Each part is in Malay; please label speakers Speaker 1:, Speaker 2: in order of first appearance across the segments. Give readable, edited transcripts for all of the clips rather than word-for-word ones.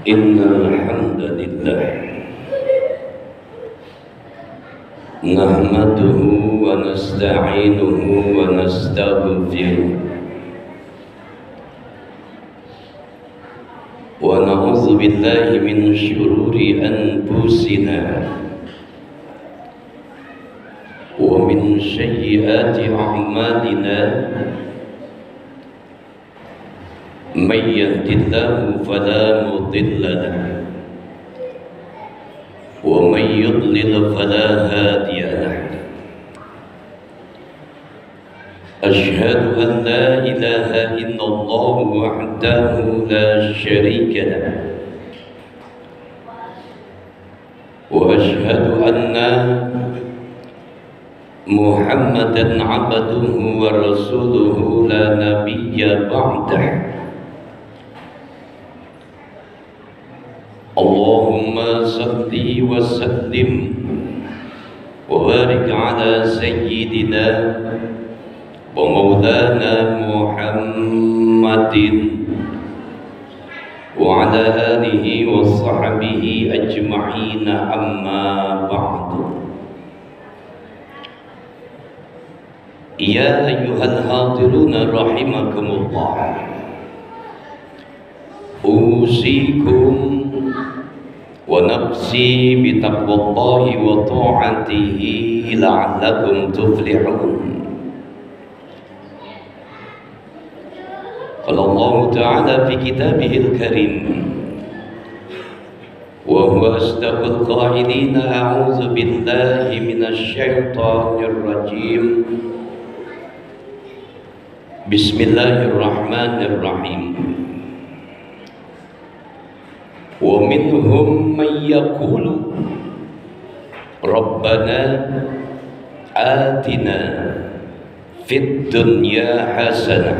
Speaker 1: إن الحمد لله نحمده ونستعينه ونستغفره ونعوذ بالله من شرور أنفسنا ومن سيئات أعمالنا من يهد الله فلا مضل له ومن يضلل فلا هادي له أشهد أن لا إله إلا الله وحده لا شريك له وأشهد أن محمدا عبده ورسوله لا نبي بعده اللهم صل وسلم وبارك على سيدنا ومولانا محمد وعلى آله وصحبه أجمعين أما بعد يا أيها الحاضرون رحمكم الله أوصيكم ونفسي بتقوى الله وطاعته لعلكم تفلحون قال الله تعالى في كتابه الكريم وهو أصدق القائلين أعوذ بالله من الشيطان الرجيم بسم الله الرحمن الرحيم ومنهم من يقول ربنا آتنا في الدنيا حسنة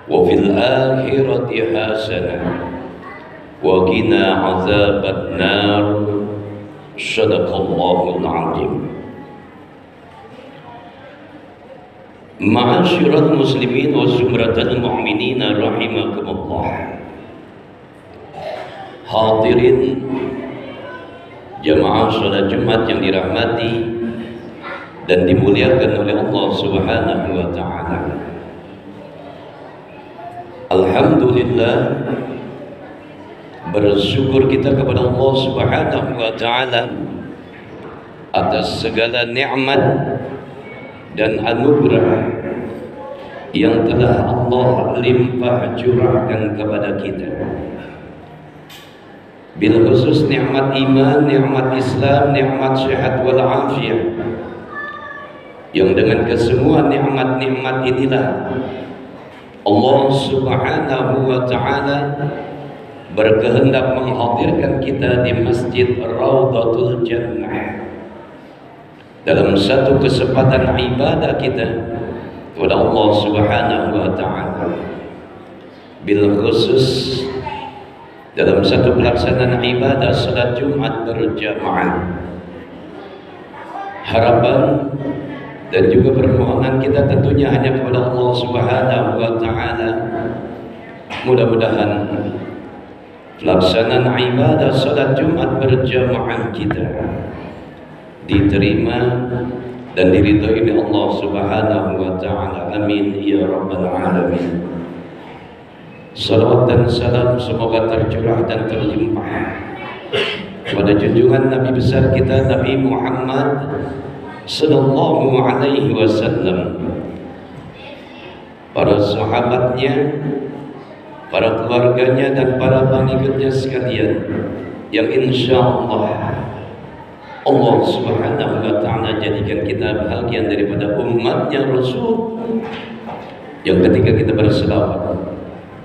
Speaker 1: وفي الآخرة حسنة وقنا عذاب النار صدق الله العظيم. Ma'asyiral muslimin wa zumratal mu'minin rahimakumullah. Hadirin jamaah salat Jumat yang dirahmati dan dimuliakan oleh Allah Subhanahu wa taala. Alhamdulillah, bersyukur kita kepada Allah Subhanahu wa taala atas segala nikmat dan anugerah yang telah Allah limpah curahkan kepada kita. Bil khusus nikmat iman, nikmat Islam, nikmat sehat wal afiat, yang dengan kesemua nikmat-nikmat inilah Allah Subhanahu wa taala berkehendak menghadirkan kita di Masjid Raudhatul Jannah dalam satu kesempatan ibadah kita kepada Allah Subhanahu wa taala, bil khusus dalam satu pelaksanaan ibadah salat Jumat berjamaah. Harapan dan juga permohonan kita tentunya hanya kepada Allah Subhanahu wa taala. Mudah-mudahan pelaksanaan ibadah salat Jumat berjamaah kita diterima dan diridhai oleh Allah Subhanahu wa taala. Amin ya rabbal alamin. Salawat dan salam semoga tercurah dan terlimpah pada junjungan Nabi besar kita Nabi Muhammad sallallahu alaihi wasallam, para sahabatnya, para keluarganya dan para pengikutnya sekalian yang insyaallah Allah Subhanahu wa taala jadikan kita bahagian daripada umatnya Rasul yang ketika kita berselawat,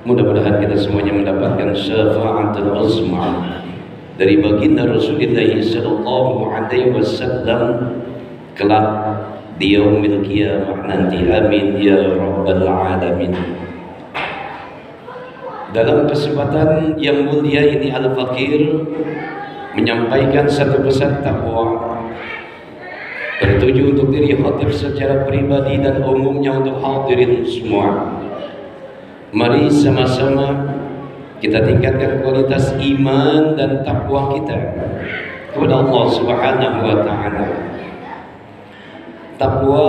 Speaker 1: mudah-mudahan kita semuanya mendapatkan syafaatul uzma dari baginda Rasulullah sallallahu alaihi wasallam kelak di yaumil qiyamah nanti. Amin ya rabbal alamin. Dalam kesempatan yang mulia ini Al-Fakir menyampaikan satu pesan takwa tertuju untuk diri khatib secara pribadi dan umumnya untuk hadirin semua. Mari sama-sama kita tingkatkan kualitas iman dan takwa kita kepada Allah Subhanahu wa taala. Takwa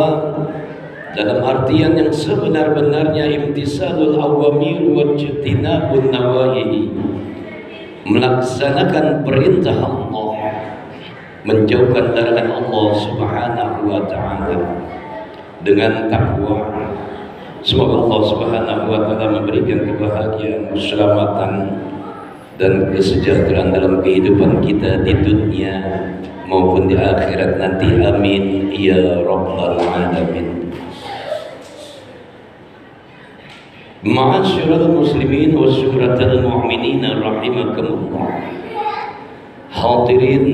Speaker 1: dalam artian yang sebenar-benarnya imtisalul awamir wa ijtinabun nawahi, melaksanakan perintah Allah, menjauhkan larangan Allah Subhanahu wa taala dengan takwa. Semoga Allah Subhanahu wa taala memberikan kebahagiaan, keselamatan dan kesejahteraan dalam kehidupan kita di dunia maupun di akhirat nanti. Amin ya rabbal alamin. Ma'asyiral muslimin wa syuhratal mu'minin rahimakumullah. Hadirin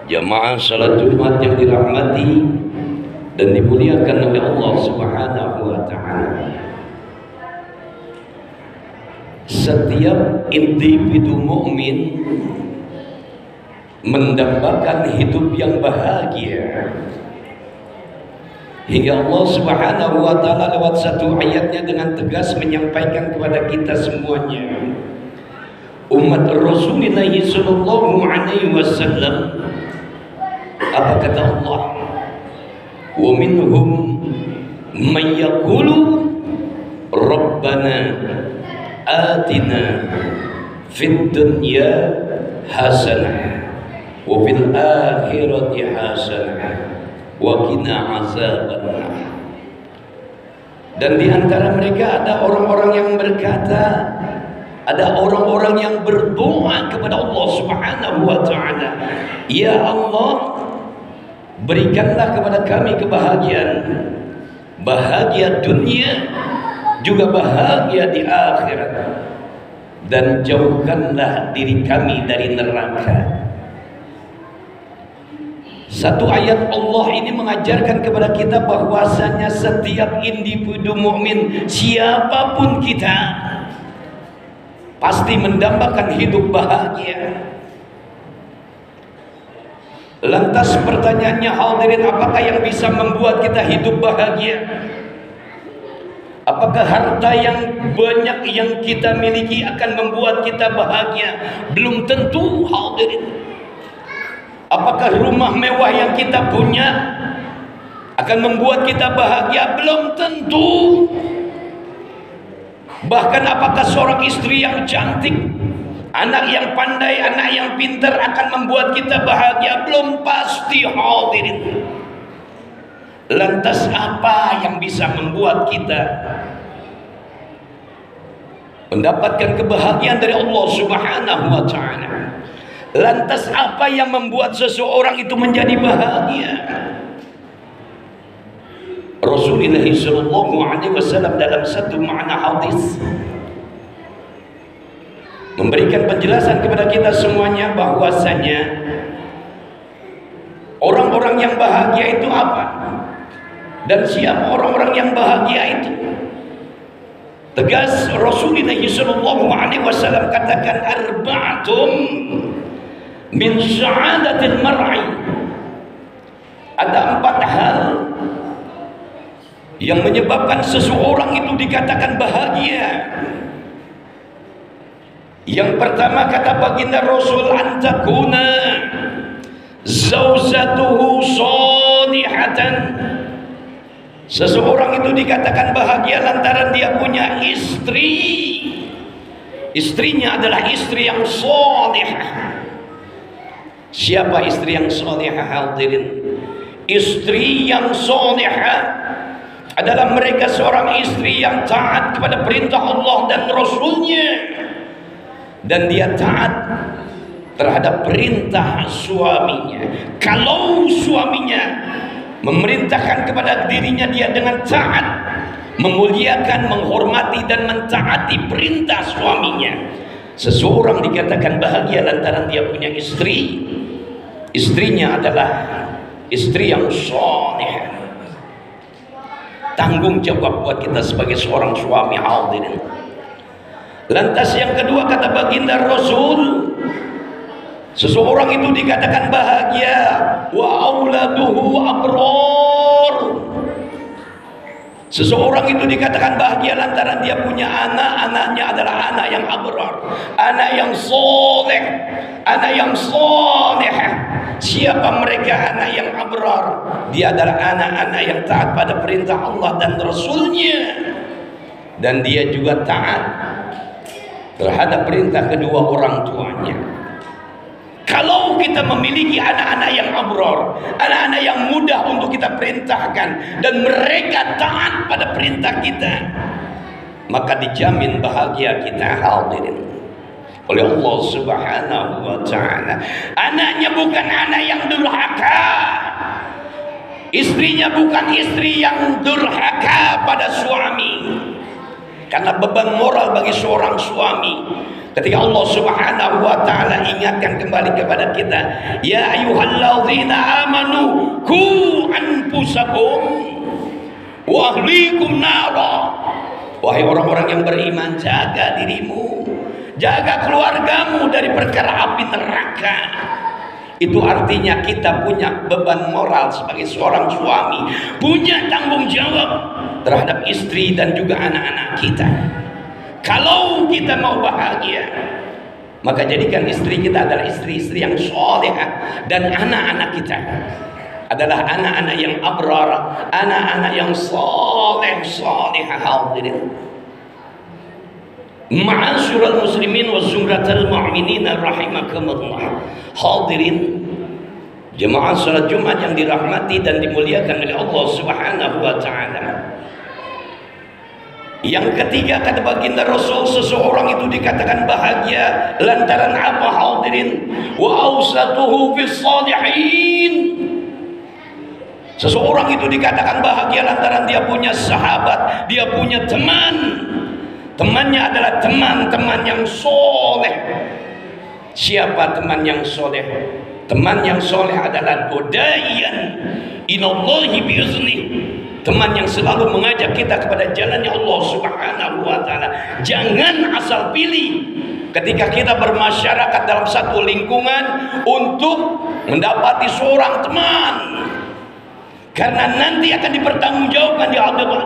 Speaker 1: jamaah salat Jumat yang dirahmati dan dimuliakan oleh Allah Subhanahu wa taala. Setiap individu mukmin mendambakan hidup yang bahagia, hingga Allah Subhanahu wa taala lewat satu ayatnya dengan tegas menyampaikan kepada kita semuanya, umat Rasulullah sallallahu alaihi wasallam, apa kata Allah? Wa minhum man yaqulu rabbana atina fid dunya hasanah wa fil akhirati hasanah wa qina azabannar. Dan di antara mereka ada orang-orang yang berkata, ada orang-orang yang berdoa kepada Allah Subhanahu wa taala, ya Allah, berikanlah kepada kami kebahagiaan, bahagia dunia juga bahagia di akhirat, dan jauhkanlah diri kami dari neraka. Satu ayat Allah ini mengajarkan kepada kita bahwasanya setiap individu mukmin, siapapun kita, pasti mendambakan hidup bahagia. Lantas pertanyaannya, hadirin, apakah yang bisa membuat kita hidup bahagia? Apakah harta yang banyak yang kita miliki akan membuat kita bahagia? Belum tentu, hadirin. Apakah rumah mewah yang kita punya akan membuat kita bahagia? Belum tentu. Bahkan apakah seorang istri yang cantik, anak yang pandai, anak yang pintar akan membuat kita bahagia? Belum pasti, hadirin. Lantas apa yang bisa membuat kita mendapatkan kebahagiaan dari Allah Subhanahu wa taala? Lantas apa yang membuat seseorang itu menjadi bahagia? Rasulullah sallallahu alaihi wasallam dalam satu makna hadis memberikan penjelasan kepada kita semuanya bahwasanya orang-orang yang bahagia itu apa dan siapa orang-orang yang bahagia itu. Tegas Rasulullah sallallahu alaihi wasallam katakan, arba'atun min sa'adatil mar'i. Ada 4 hal yang menyebabkan seseorang itu dikatakan bahagia. Yang pertama kata baginda Rasul, antakuna zaujatuhu salihatan. Seseorang itu dikatakan bahagia lantaran dia punya istri. Istrinya adalah istri yang salihah. Siapa istri yang salihah, hadirin? Istri yang salihah adalah mereka seorang istri yang taat kepada perintah Allah dan Rasulnya, dan dia taat terhadap perintah suaminya. Kalau suaminya memerintahkan kepada dirinya, dia dengan taat memuliakan, menghormati dan mentaati perintah suaminya. Seseorang dikatakan bahagia lantaran dia punya istri, istrinya adalah istri yang saleh. Tanggung jawab buat kita sebagai seorang suami, hadirin. Lantas yang kedua kata baginda Rasul, seseorang itu dikatakan bahagia wa auladuhu abror. Seseorang itu dikatakan bahagia lantaran dia punya anak, anaknya adalah anak yang abrar, anak yang soleh, anak yang soleh. Siapa mereka anak yang abrar? Dia adalah anak-anak yang taat pada perintah Allah dan Rasulnya, dan dia juga taat terhadap perintah kedua orang tuanya. Kalau kita memiliki anak-anak yang abrar, anak-anak yang mudah untuk kita perintahkan, dan mereka taat pada perintah kita, maka dijamin bahagia kita, hadirin, oleh Allah Subhanahu wa ta'ala. Anaknya bukan anak yang durhaka, istrinya bukan istri yang durhaka pada suami. Karena beban moral bagi seorang suami, ketika Allah Subhanahu wa ta'ala ingatkan kembali kepada kita, ya ayyuhalladzina amanu qu anfusakum wa ahlikum nara. Wahai orang-orang yang beriman, jaga dirimu, jaga keluargamu dari perkara api neraka. Itu artinya kita punya beban moral sebagai seorang suami, punya tanggung jawab terhadap istri dan juga anak-anak kita. Kalau kita mau bahagia, maka jadikan istri kita adalah istri-istri yang solehah, dan anak-anak kita adalah anak-anak yang abrar, anak-anak yang solehah. Hadirin, ma'asyiral muslimin wa zumratal mu'minin rahimakumullah. Hadirin, jemaah salat Jumat yang dirahmati dan dimuliakan oleh Allah Subhanahu wa ta'ala. Yang ketiga, kata baginda Rasul, seseorang itu dikatakan bahagia lantaran apa, hadirin? Wa awsatuhu fis salihin. Seseorang itu dikatakan bahagia lantaran dia punya sahabat, dia punya teman. Temannya adalah teman-teman yang soleh. Siapa teman yang soleh? Teman yang soleh adalah godaian inallahi biizni. Teman yang selalu mengajak kita kepada jalannya Allah Subhanahu wa ta'ala. Jangan asal pilih ketika kita bermasyarakat dalam satu lingkungan untuk mendapati seorang teman, karena nanti akan dipertanggungjawabkan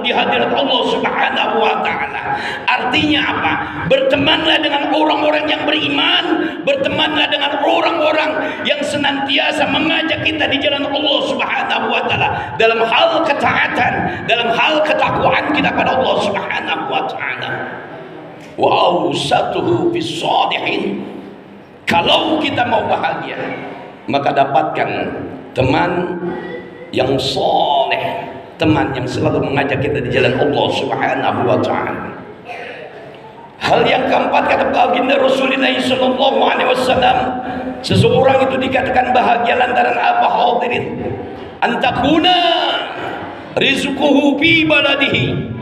Speaker 1: di hadirat Allah Subhanahu wa ta'ala. Artinya apa? Bertemanlah dengan orang-orang yang beriman, bertemanlah dengan orang-orang yang senantiasa mengajak kita di jalan Allah Subhanahu wa ta'ala, dalam hal ketaatan, dalam hal ketakwaan kita pada Allah Subhanahu wa ta'ala. Wa awsatuhu bis salihin. Kalau kita mau bahagia, maka dapatkan teman yang soleh, teman yang selalu mengajak kita di jalan Allah Subhanahu wa ta'ala. Hal yang keempat, kata baginda Rasulullah sallallahu alaihi wasallam, seseorang itu dikatakan bahagia lantaran apa, hadirin? Antakuna rizquhu fi baladihi.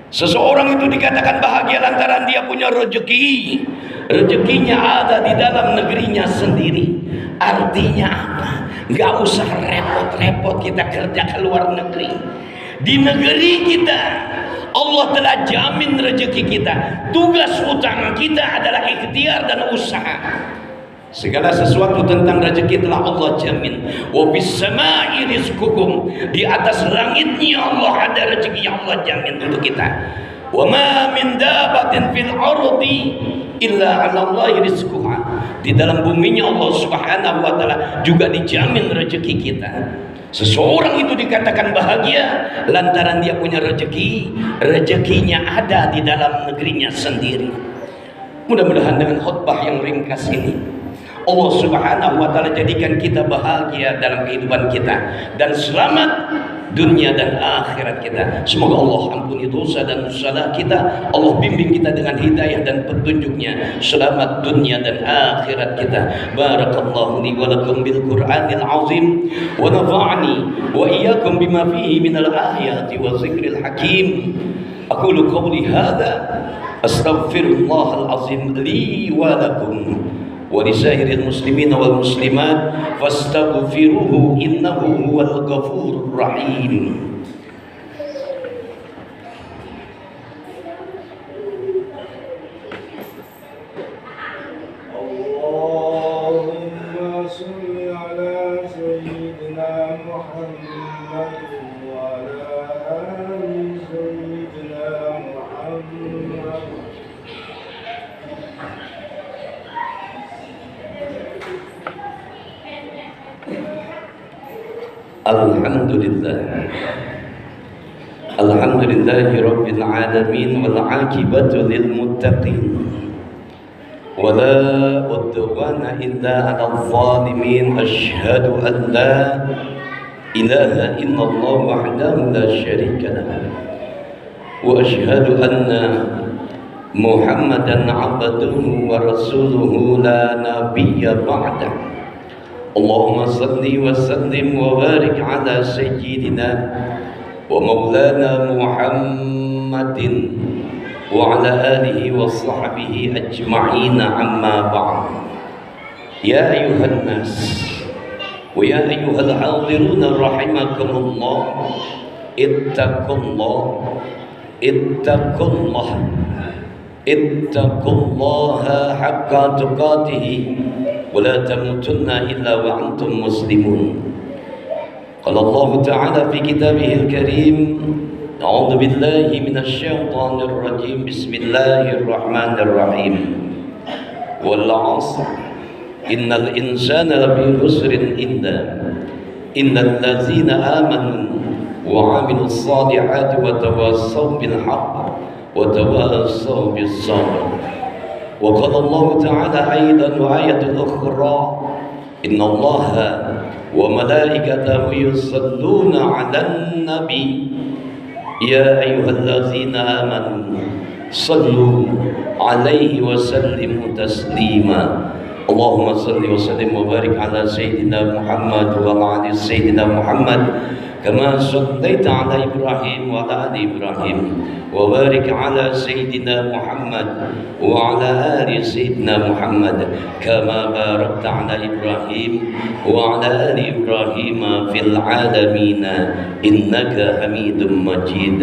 Speaker 1: Seseorang itu dikatakan bahagia lantaran dia punya rezeki, rezekinya ada di dalam negerinya sendiri. Artinya apa? Gak usah repot-repot kita kerja ke luar negeri. Di negeri kita Allah telah jamin rezeki kita. Tugas utama kita adalah ikhtiar dan usaha. Segala sesuatu tentang rezeki telah Allah jamin. Wa bis samai rizqukum. Di atas langitnya Allah ada rezeki yang Allah jamin untuk kita. Wa ma min dabatin fil ardi illa 'ala Allahi rizquha. Di dalam buminya Allah Subhanahu wa ta'ala juga dijamin rezeki kita. Seseorang itu dikatakan bahagia lantaran dia punya rezeki, rezekinya ada di dalam negerinya sendiri. Mudah-mudahan dengan khutbah yang ringkas ini Allah Subhanahu wa ta'ala jadikan kita bahagia dalam kehidupan kita dan selamat dunia dan akhirat kita. Semoga Allah ampuni dosa dan salah kita. Allah bimbing kita dengan hidayah dan petunjuknya. Selamat dunia dan akhirat kita. Barakallahu li wa lakum bil Qur'anil azim wa nafa'ani wa iyyakum bima fihi minal ayati wa zikril hakim. Aqulu qawli hadza astaghfirullahal azim li wa lakum ولسائر المسلمين والمسلمات فاستغفروه إنه هو الغفور الرحيم.
Speaker 2: اللهم صل على سيدنا محمد وعلى آله
Speaker 1: Alhamdulillah. Alhamdulillahi rabbil alamin wal aqibatu lil muttaqin. Wala udwana illa 'alal zalimin. Asyhadu an la ilaha illallah wahdahu la syarika lahu. Wa asyhadu anna Muhammadan 'abduhu wa rasuluhu la nabiyya ba'dah. Allahumma salli wa sallim wa barik ala sayyidina wa maulana Muhammadin wa ala alihi wa sahbihi ajma'in, amma ba'd. Ya ayuhan nas wa ya ayyuhal hadiruna rahimakumullah, ittaqullah ittaqullah ittaqullaha haqqa tuqatih wa la tamutunna illa wa antum muslimun. Qala Allah Ta'ala fi kitabihil karim, a'udzu billahi minasy syaithanir rajim, bismillahirrahmanirrahim. Wal 'asr innal insana lafi khusrin innal ladzina amanu wa 'amilus salihati wa tawassaw bil haqq wa tawassaw bis sabr. Wa qala Allah Ta'ala aidan wa ayatul ukhra, innallaha wa malaikatahu yusalluna 'alan nabi ya ayyuhallazina amanu sallu 'alaihi wa sallimu taslima. Allahumma salli wa sallim wa barik ala sayyidina Muhammad wa ala ali sayyidina Muhammad kama sallaita ala Ibrahim wa ala ali Ibrahim wa barik ala sayyidina Muhammad wa ala ali sayyidina Muhammad kama barakta ala Ibrahim wa ala ali Ibrahim fil alamin innaka Hamidum Majid.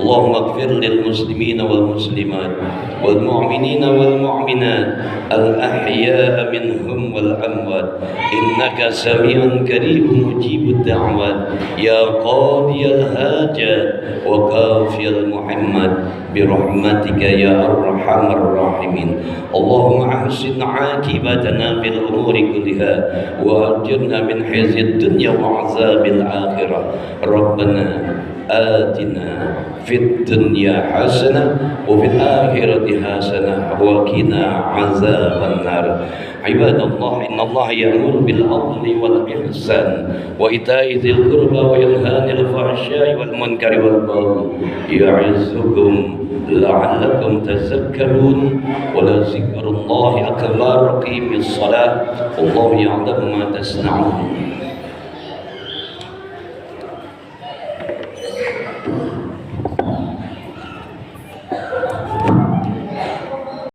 Speaker 1: Allahumma ighfir lil muslimina wal muslimat wal mu'minina wal mu'minat al ahya'a minhum wal amwat innaka sami'un qaribun mujibud da'wat ya qadiyal hajat wa kafiyal muhammad birahmatika ya arhamar rahimin. Allahumma ahsin 'aqibatana fil umuri kulliha wa ajirna min khizyid dunya wa 'azabil akhirah. Rabbana atina fid dunya hasanah wa fil akhirati hasanah wa qina 'azaban nar. Ibadallah, innallaha ya'muru bil 'adli wal ihsan wa ita'i dzil qurba wa yanha 'anil fahsya'i wal munkari wal baghi ya'izukum la'allakum tadhakkarun. Wa la dzikrullahi akbar. Qimis shalah wallahu ya'lamu ma tasna'un.